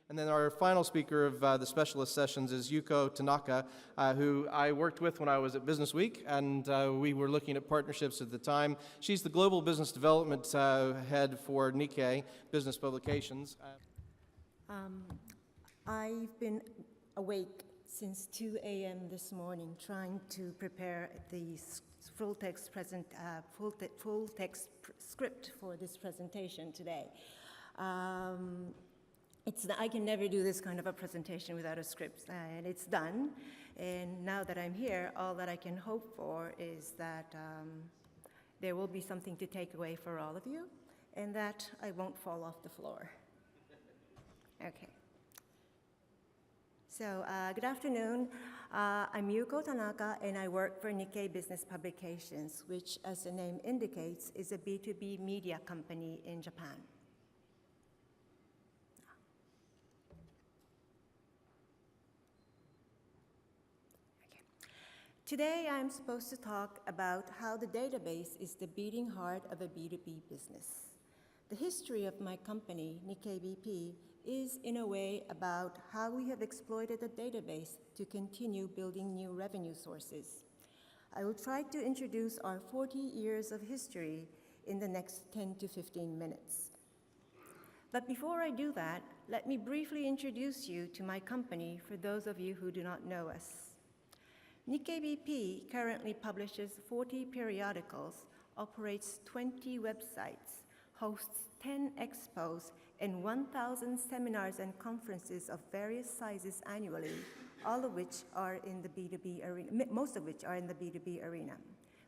And then our final speaker of the specialist sessions is Yuko Tanaka, who I worked with when I was at Business Week, and we were looking at partnerships at the time. She's the Global Business Development Head for Nikkei Business Publications. I've been awake since 2 a.m. this morning trying to prepare the full text script for this presentation today. I can never do this kind of a presentation without a script, and it's done. And now that I'm here, all that I can hope for is that there will be something to take away for all of you, and that I won't fall off the floor. Okay. So, good afternoon. I'm Yuko Tanaka, and I work for Nikkei Business Publications, which, as the name indicates, is a B2B media company in Japan. Today, I'm supposed to talk about how the database is the beating heart of a B2B business. The history of my company, Nikkei BP, is in a way about how we have exploited the database to continue building new revenue sources. I will try to introduce our 40 years of history in the next 10 to 15 minutes. But before I do that, let me briefly introduce you to my company for those of you who do not know us. Nikkei BP currently publishes 40 periodicals, operates 20 websites, hosts 10 expos, and 1,000 seminars and conferences of various sizes annually, all of which are in the B2B arena, most of which are in the B2B arena.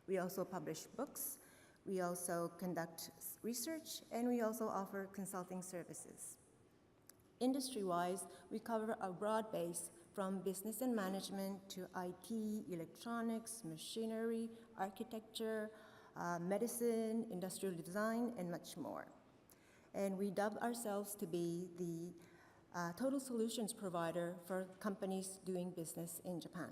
We also publish books, we also conduct research, and we also offer consulting services. Industry-wise, we cover a broad base from business and management to IT, electronics, machinery, architecture, medicine, industrial design, and much more. And we dub ourselves to be the total solutions provider for companies doing business in Japan.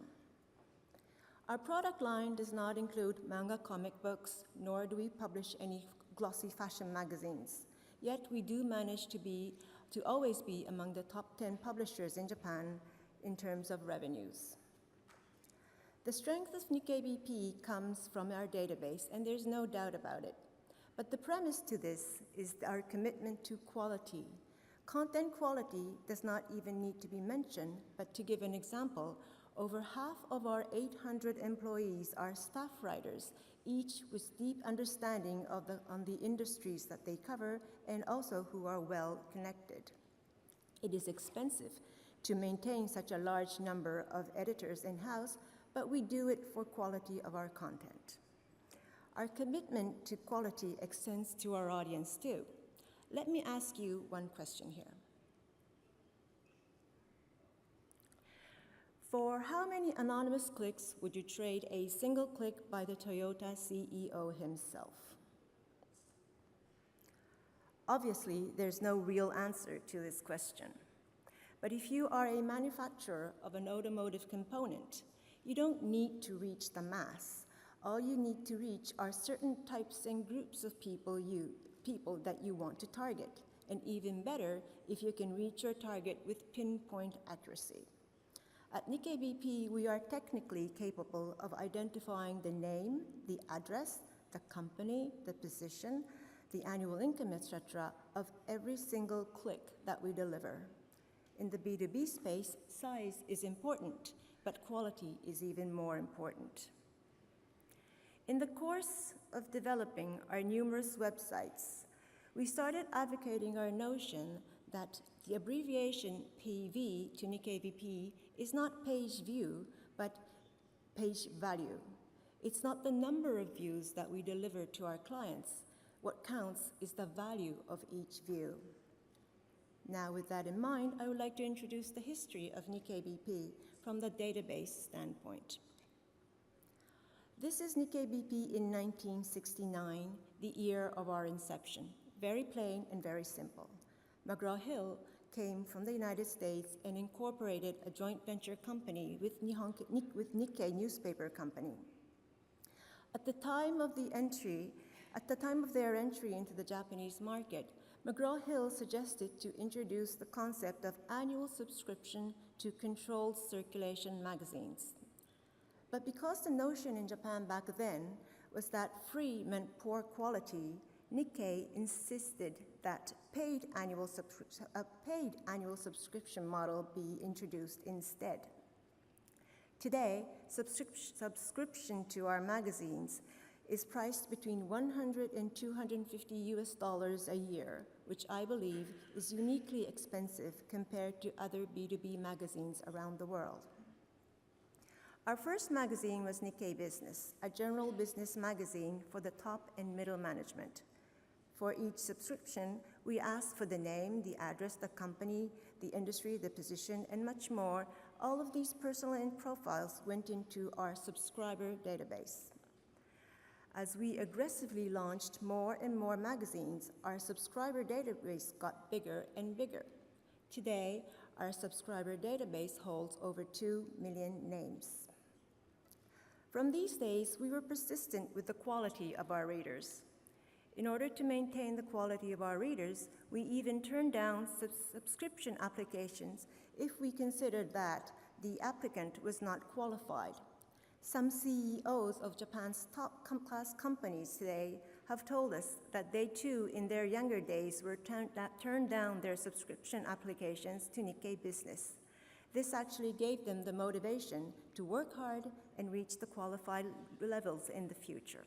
Our product line does not include manga comic books, nor do we publish any glossy fashion magazines. Yet we do manage to always be among the top 10 publishers in Japan in terms of revenues. The strength of Nikkei BP comes from our database, and there's no doubt about it. But the premise to this is our commitment to quality. Content quality does not even need to be mentioned, but to give an example, over half of our 800 employees are staff writers, each with deep understanding on the industries that they cover and also who are well connected. It is expensive to maintain such a large number of editors in-house, but we do it for quality of our content. Our commitment to quality extends to our audience too. Let me ask you one question here. For how many anonymous clicks would you trade a single click by the Toyota CEO himself? Obviously, there's no real answer to this question. But if you are a manufacturer of an automotive component, you don't need to reach the mass. All you need to reach are certain types and groups of people that you want to target. And even better, if you can reach your target with pinpoint accuracy. At Nikkei BP, we are technically capable of identifying the name, the address, the company, the position, the annual income, etc., of every single click that we deliver. In the B2B space, size is important, but quality is even more important. In the course of developing our numerous websites, we started advocating our notion that the abbreviation PV to Nikkei BP is not page view, but page value. It's not the number of views that we deliver to our clients. What counts is the value of each view. Now, with that in mind, I would like to introduce the history of Nikkei BP from the database standpoint. This is Nikkei BP in 1969, the year of our inception. Very plain and very simple. McGraw-Hill came from the United States and incorporated a joint venture company with Nikkei newspaper company. At the time of their entry into the Japanese market, McGraw-Hill suggested to introduce the concept of annual subscription to controlled circulation magazines. But because the notion in Japan back then was that free meant poor quality, Nikkei insisted that a paid annual subscription model be introduced instead. Today, subscription to our magazines is priced between $100 and $250 a year, which I believe is uniquely expensive compared to other B2B magazines around the world. Our first magazine was Nikkei Business, a general business magazine for the top and middle management. For each subscription, we asked for the name, the address, the company, the industry, the position, and much more. All of these personal profiles went into our subscriber database. As we aggressively launched more and more magazines, our subscriber database got bigger and bigger. Today, our subscriber database holds over 2 million names. From these days, we were persistent with the quality of our readers. In order to maintain the quality of our readers, we even turned down subscription applications if we considered that the applicant was not qualified. Some CEOs of Japan's top-class companies today have told us that they too, in their younger days, were turned down their subscription applications to Nikkei Business. This actually gave them the motivation to work hard and reach the qualified levels in the future.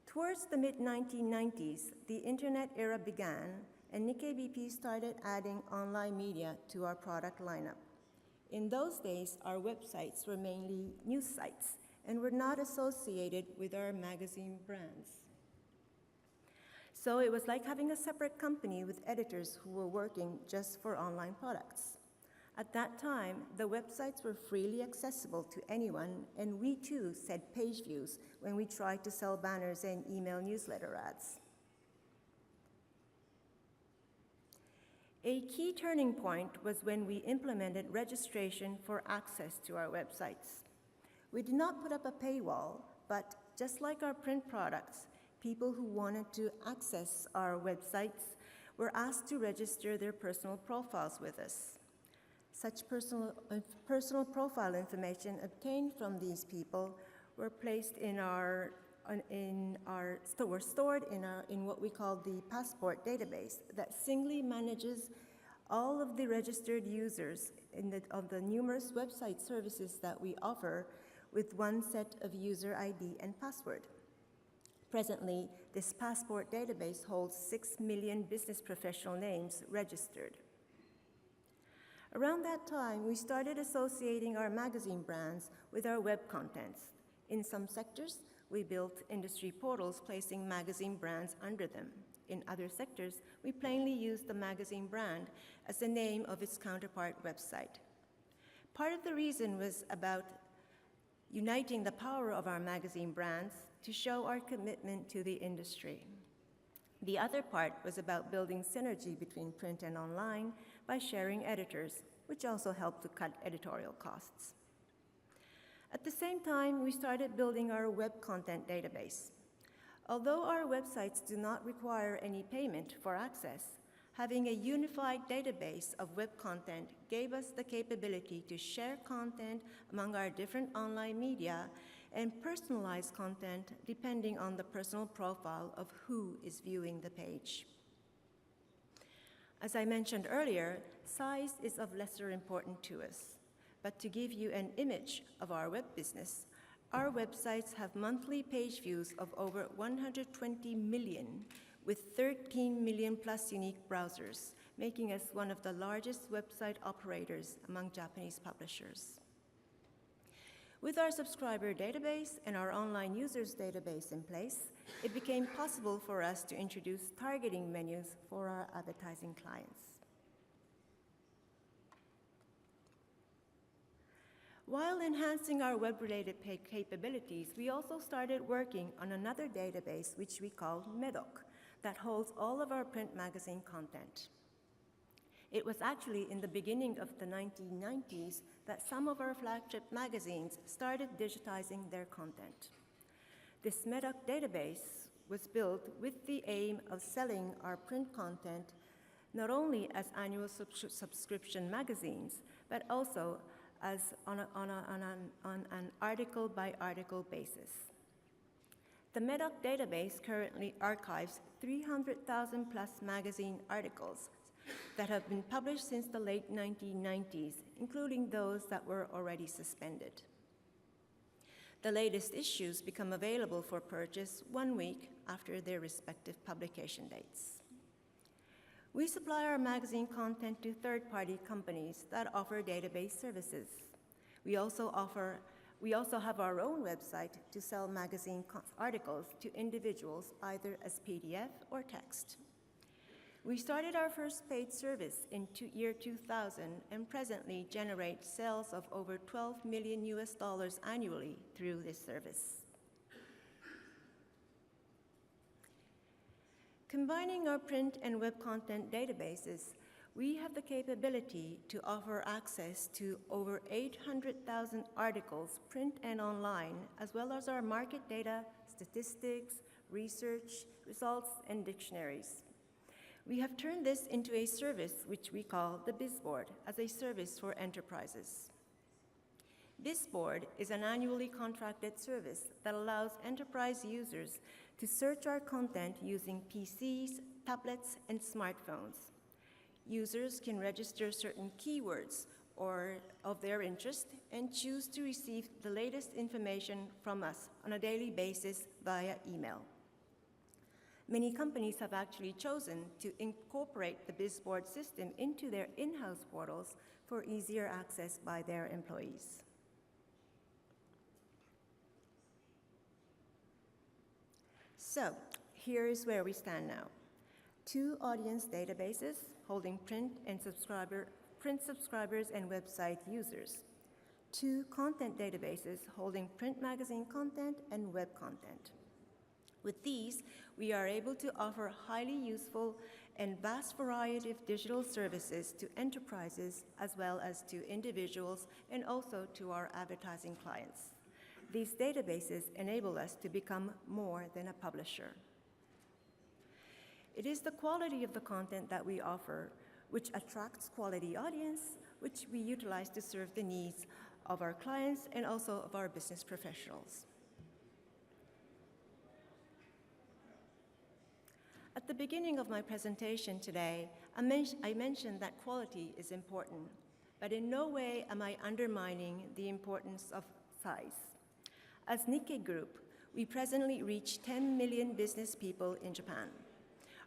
Towards the mid-1990s, the internet era began, and Nikkei BP started adding online media to our product lineup. In those days, our websites were mainly news sites and were not associated with our magazine brands. So it was like having a separate company with editors who were working just for online products. At that time, the websites were freely accessible to anyone, and we too said page views when we tried to sell banners and email newsletter ads. A key turning point was when we implemented registration for access to our websites. We did not put up a paywall, but just like our print products, people who wanted to access our websites were asked to register their personal profiles with us. Such personal profile information obtained from these people were placed were stored in what we call the passport database that singly manages all of the registered users of the numerous website services that we offer with one set of user ID and password. Presently, this passport database holds 6 million business professional names registered. Around that time, we started associating our magazine brands with our web contents. In some sectors, we built industry portals placing magazine brands under them. In other sectors, we plainly used the magazine brand as the name of its counterpart website. Part of the reason was about uniting the power of our magazine brands to show our commitment to the industry. The other part was about building synergy between print and online by sharing editors, which also helped to cut editorial costs. At the same time, we started building our web content database. Although our websites do not require any payment for access, having a unified database of web content gave us the capability to share content among our different online media and personalize content depending on the personal profile of who is viewing the page. As I mentioned earlier, size is of lesser importance to us. But to give you an image of our web business, our websites have monthly page views of over 120 million, with 13 million plus unique browsers, making us one of the largest website operators among Japanese publishers. With our subscriber database and our online users database in place, it became possible for us to introduce targeting menus for our advertising clients. While enhancing our web-related capabilities, we also started working on another database, which we call MEDOC, that holds all of our print magazine content. It was actually in the beginning of the 1990s that some of our flagship magazines started digitizing their content. This MEDOC database was built with the aim of selling our print content not only as annual subscription magazines, but also as on an article-by-article basis. The MEDOC database currently archives 300,000 plus magazine articles that have been published since the late 1990s, including those that were already suspended. The latest issues become available for purchase 1 week after their respective publication dates. We supply our magazine content to third-party companies that offer database services. We also have our own website to sell magazine articles to individuals either as PDF or text. We started our first paid service in year 2000 and presently generate sales of over $12 million annually through this service. Combining our print and web content databases, we have the capability to offer access to over 800,000 articles, print and online, as well as our market data, statistics, research, results, and dictionaries. We have turned this into a service which we call the BizBoard as a service for enterprises. BizBoard is an annually contracted service that allows enterprise users to search our content using PCs, tablets, and smartphones. Users can register certain keywords or of their interest and choose to receive the latest information from us on a daily basis via email. Many companies have actually chosen to incorporate the BizBoard system into their in-house portals for easier access by their employees. So, here is where we stand now. 2 audience databases holding print subscribers and website users. 2 content databases holding print magazine content and web content. With these, we are able to offer highly useful and vast variety of digital services to enterprises as well as to individuals and also to our advertising clients. These databases enable us to become more than a publisher. It is the quality of the content that we offer which attracts quality audience, which we utilize to serve the needs of our clients and also of our business professionals. At the beginning of my presentation today, I mentioned that quality is important, but in no way am I undermining the importance of size. As Nikkei Group, we presently reach 10 million business people in Japan.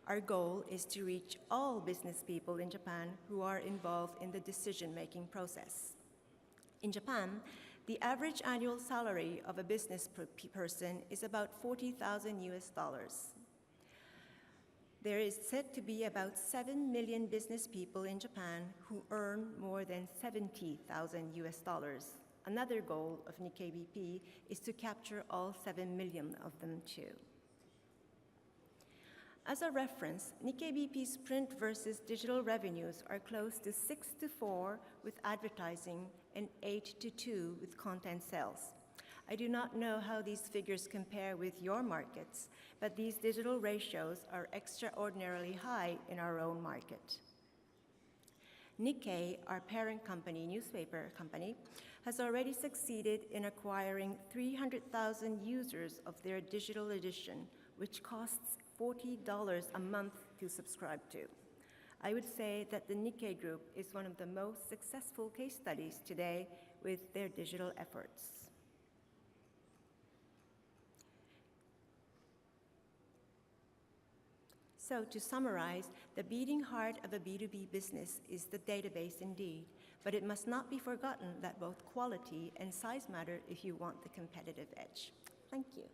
Our goal is to reach all business people in Japan who are involved in the decision-making process. In Japan, the average annual salary of a business person is about $40,000. There is said to be about 7 million business people in Japan who earn more than $70,000. Another goal of Nikkei BP is to capture all 7 million of them too. As a reference, Nikkei BP's print versus digital revenues are close to 6-4 with advertising and 8-2 with content sales. I do not know how these figures compare with your markets, but these digital ratios are extraordinarily high in our own market. Nikkei, our parent company, newspaper company, has already succeeded in acquiring 300,000 users of their digital edition, which costs $40 a month to subscribe to. I would say that the Nikkei Group is one of the most successful case studies today with their digital efforts. So to summarize, the beating heart of a B2B business is the database indeed, but it must not be forgotten that both quality and size matter if you want the competitive edge. Thank you.